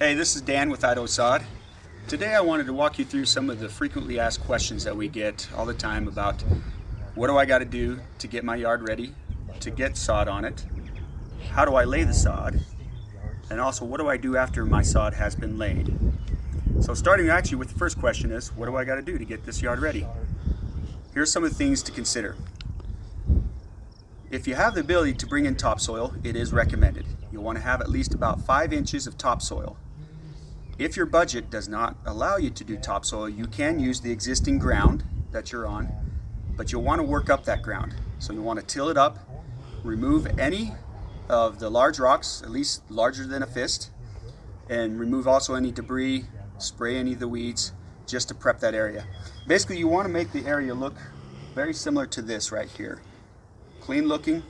Hey, this is Dan with Idaho Sod. Today I wanted to walk you through some of the frequently asked questions that we get all the time about what do I got to do to get my yard ready to get sod on it, how do I lay the sod, and also what do I do after my sod has been laid. So starting actually with the first question is, what do I got to do to get this yard ready? Here's some of the things to consider. If you have the ability to bring in topsoil, it is recommended. You'll want to have at least about 5 inches of topsoil. If your budget does not allow you to do topsoil, you can use the existing ground that you're on, but you'll want to work up that ground. So you'll want to till it up, remove any of the large rocks, at least larger than a fist, and remove also any debris, spray any of the weeds, just to prep that area. Basically, you want to make the area look very similar to this right here. Clean looking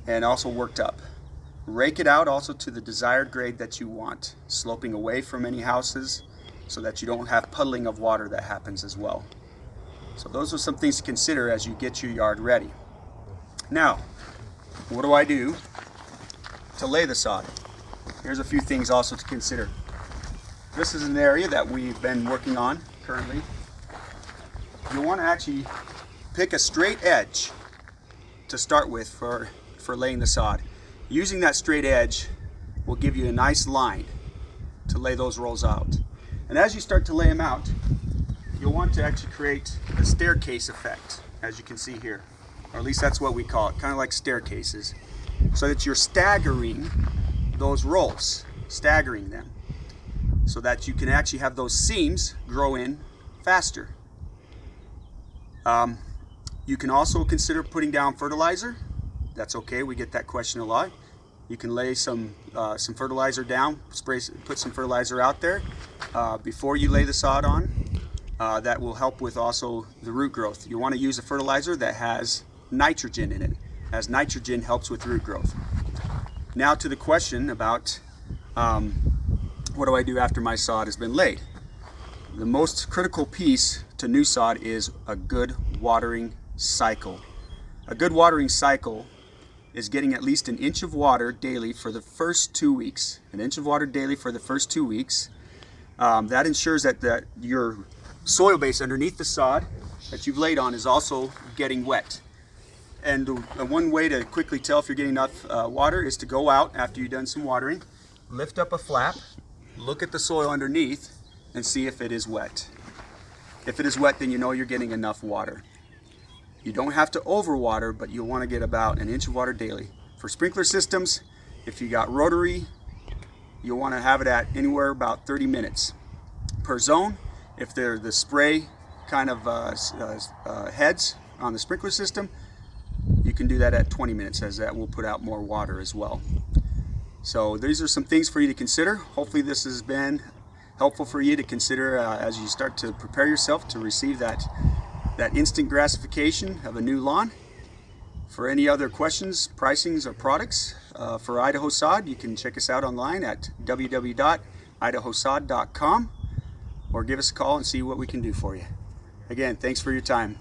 and also worked up. Rake it out also to the desired grade that you want, sloping away from any houses so that you don't have puddling of water that happens as well. So those are some things to consider as you get your yard ready. Now, what do I do to lay the sod? Here's a few things also to consider. This is an area that we've been working on currently. You want to actually pick a straight edge to start with for laying the sod. Using that straight edge will give you a nice line to lay those rolls out. And as you start to lay them out, you'll want to actually create a staircase effect, as you can see here. Or at least that's what we call it, kind of like staircases. So that you're staggering those rolls, staggering them, so that you can actually have those seams grow in faster. You can also consider putting down fertilizer. That's okay, we get that question a lot. You can lay some fertilizer down, put some fertilizer out there before you lay the sod on. That will help with also the root growth. You want to use a fertilizer that has nitrogen in it, as nitrogen helps with root growth. Now to the question about what do I do after my sod has been laid? The most critical piece to new sod is a good watering cycle. A good watering cycle is getting at least 1 inch of water daily for the first 2 weeks. 1 inch of water daily for the first 2 weeks. That ensures that your soil base underneath the sod that you've laid on is also getting wet. And one way to quickly tell if you're getting enough water is to go out after you've done some watering, lift up a flap, look at the soil underneath, and see if it is wet. If it is wet, then you know you're getting enough water. You don't have to overwater, but you'll want to get about 1 inch of water daily. For sprinkler systems, if you got rotary, you'll want to have it at anywhere about 30 minutes per zone. If they're the spray kind of heads on the sprinkler system, you can do that at 20 minutes, as that will put out more water as well. So these are some things for you to consider. Hopefully this has been helpful for you to consider as you start to prepare yourself to receive that instant gratification of a new lawn. For any other questions, pricings, or products for Idaho Sod, you can check us out online at www.idahosod.com or give us a call and see what we can do for you. Again, thanks for your time.